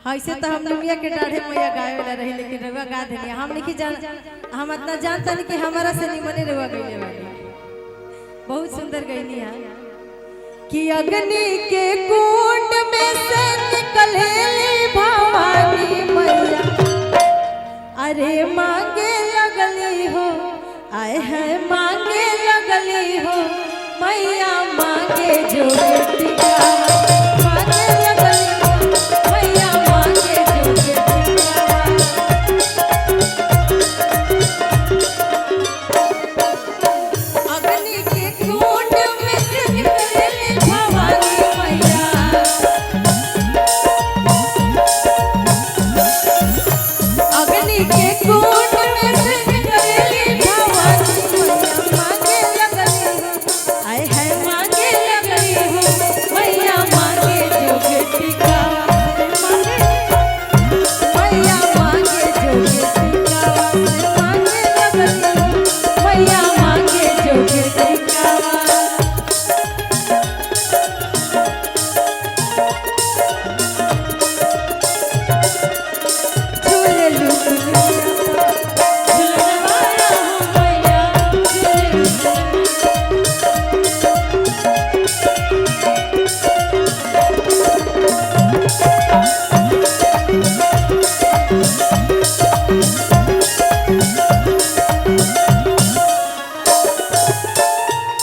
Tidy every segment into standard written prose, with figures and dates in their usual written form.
ऐसे तो हम लुमिया के डाढ़े मैया गावे वाला रही, लेकिन रउआ गा देनी। हम नहीं जान, हम इतना जानता नहीं कि हमारा से निमने रउआ गईले वाली। बहुत सुंदर गईनी है कि अग्नि के कुंड में से निकले भवानी मैया, अरे मांगे लगली हो, आए है मांगे लगली हो मैया, मांगे जो बेटी का मांगे लगली हो मैया, मांगे जो बेटी का। अग्नि के कुंड में से निकले भवानी मैया, अग्नि के कुंड में से निकले भवानी मैया, मांगे लगली हो, आए है मांगे लगली हो मैया, मांगे जो बेटी का मैया, मांगे जो बेटी का मांगे लगली हो मैया, मांगे जो बेटी का। झूले लू झूलवाया हो मैया, झूले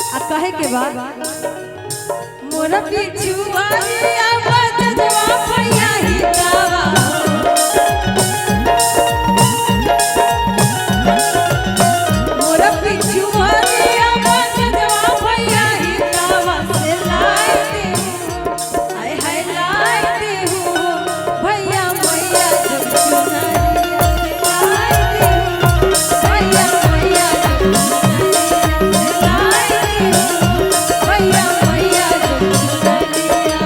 आ कहे के बाद मोर पिछुआ बजवा भैया ही गावा, मोर पिछुआ बजवा भैया ही गावा से लाई दे, आए हाय लाई दे हो भैया मैया जो चुनरिया से लाई दे हो भैया मैया जो चुनरिया से लाई दे हो भैया मैया जो चुनरिया।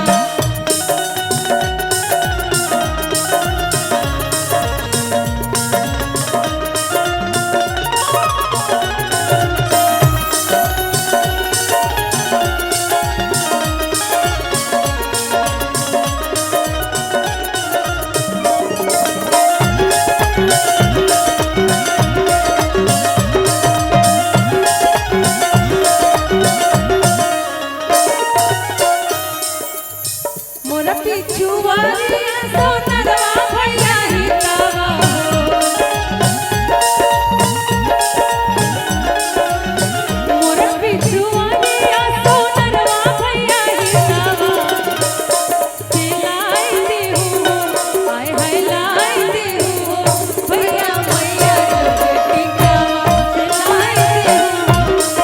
मोर पिछुआ सोनरवा भैया ही गावा, मोर पिछुआ सोनरवा भैया ही गावा से लाई दे हो, आए हाय लाई दे हो भैया मैया जो बेटी गावा से लाई दे हो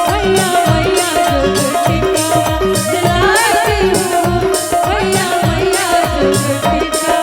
भैया मैया जो बेटी गावा से लाई दे हो भैया मैया जो बेटी का।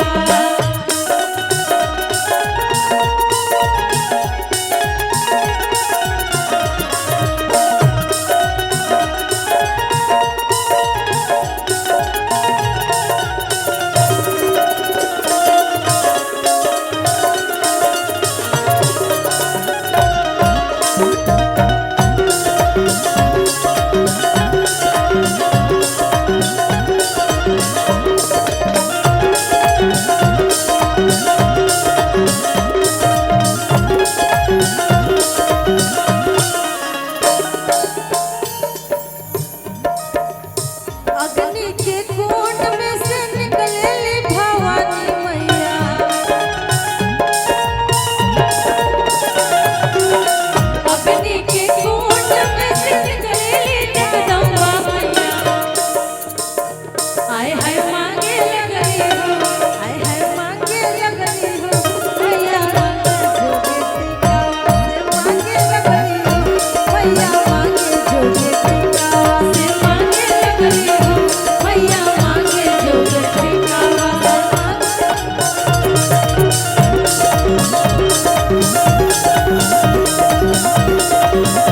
अग्नि के कुंड में से निकले भवानी मैया, अग्नि के कुंड में से निकले जगदम्बा मैया, आए हाय मांगे लगली हो, आए हाय मांगे लगली हो भैया मांगे जो बेटी का से मांगे लगली हो भैया मांगे जो बेटी का से मांगे लगली हो भैया मांगे जो बेटी का। Thank you.